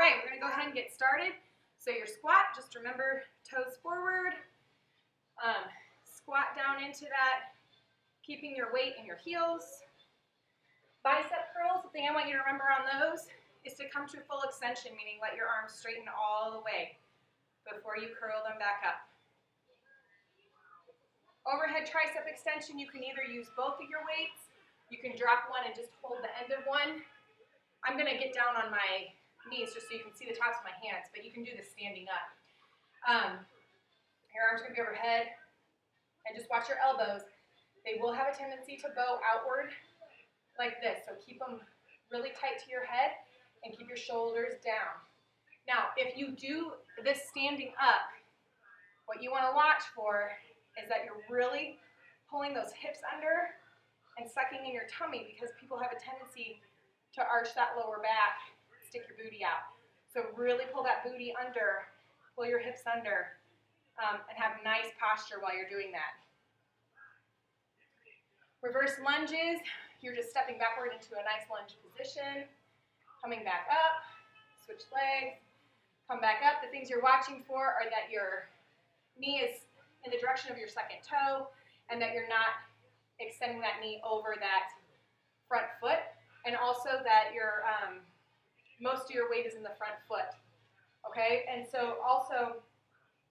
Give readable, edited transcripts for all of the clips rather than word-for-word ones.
right, we're going to go ahead and get started. So your squat, just remember toes forward, squat down into that, keeping your weight in your heels. Bicep curls, the thing I want you to remember on those is to come to full extension, meaning let your arms straighten all the way before you curl them back up. Overhead tricep extension, you can either use both of your weights, you can drop one and just hold the end of one. I'm going to get down on my knees just so you can see the tops of my hands, but you can do this standing up. Your arms are going to be overhead, and just watch your elbows. They will have a tendency to bow outward like this, so keep them really tight to your head and keep your shoulders down. Now, if you do this standing up, what you want to watch for is that you're really pulling those hips under and sucking in your tummy, because people have a tendency to arch that lower back, stick your booty out. So really pull that booty under, pull your hips under, and have nice posture while you're doing that. Reverse lunges, you're just stepping backward into a nice lunge position, coming back up, switch legs, come back up. The things you're watching for are that your knee is in the direction of your second toe, and that you're not extending that knee over that front foot, and also that your most of your weight is in the front foot, okay? And so also,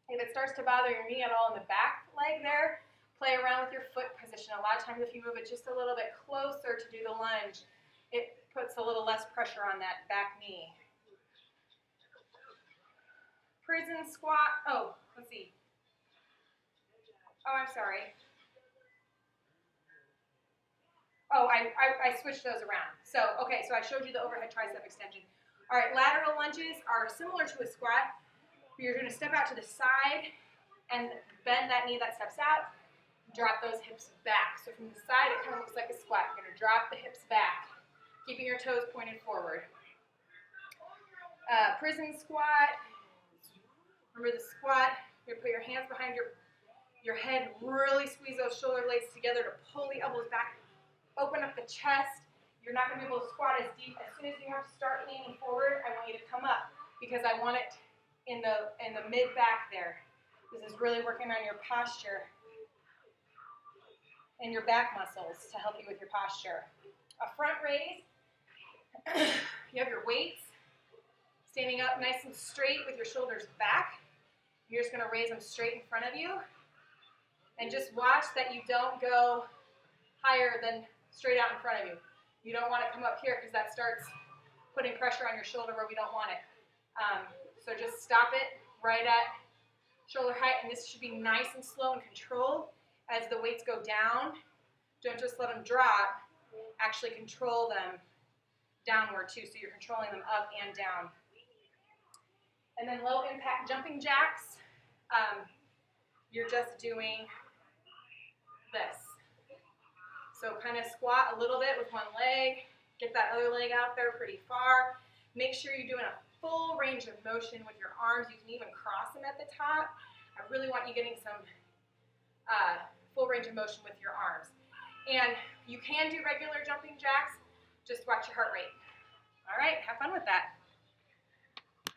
if it starts to bother your knee at all in the back leg there, play around with your foot position. A lot of times if you move it just a little bit closer to do the lunge, it puts a little less pressure on that back knee. Prison squat, oh, let's see. Oh, I'm sorry. Oh, I switched those around. So, okay, so I showed you the overhead tricep extension. All right, lateral lunges are similar to a squat. You're going to step out to the side and bend that knee that steps out. Drop those hips back. So from the side, it kind of looks like a squat. You're going to drop the hips back, keeping your toes pointed forward. Prison squat. Remember the squat. You're going to put your hands behind your head. Really squeeze those shoulder blades together to pull the elbows back. Open up the chest. You're not going to be able to squat as deep. As soon as you have to start leaning forward, I want you to come up, because I want it in the mid-back there. This is really working on your posture and your back muscles to help you with your posture. A front raise. You have your weights standing up nice and straight with your shoulders back. You're just going to raise them straight in front of you. And just watch that you don't go higher than straight out in front of you. You don't want to come up here, because that starts putting pressure on your shoulder where we don't want it. So just stop it right at shoulder height, and this should be nice and slow and controlled as the weights go down. Don't just let them drop. Actually control them downward too, so you're controlling them up and down. And then low impact jumping jacks. You're just doing this. So kind of squat a little bit with one leg, get that other leg out there pretty far. Make sure you're doing a full range of motion with your arms. You can even cross them at the top. I really want you getting some full range of motion with your arms. And you can do regular jumping jacks, just watch your heart rate. All right, have fun with that.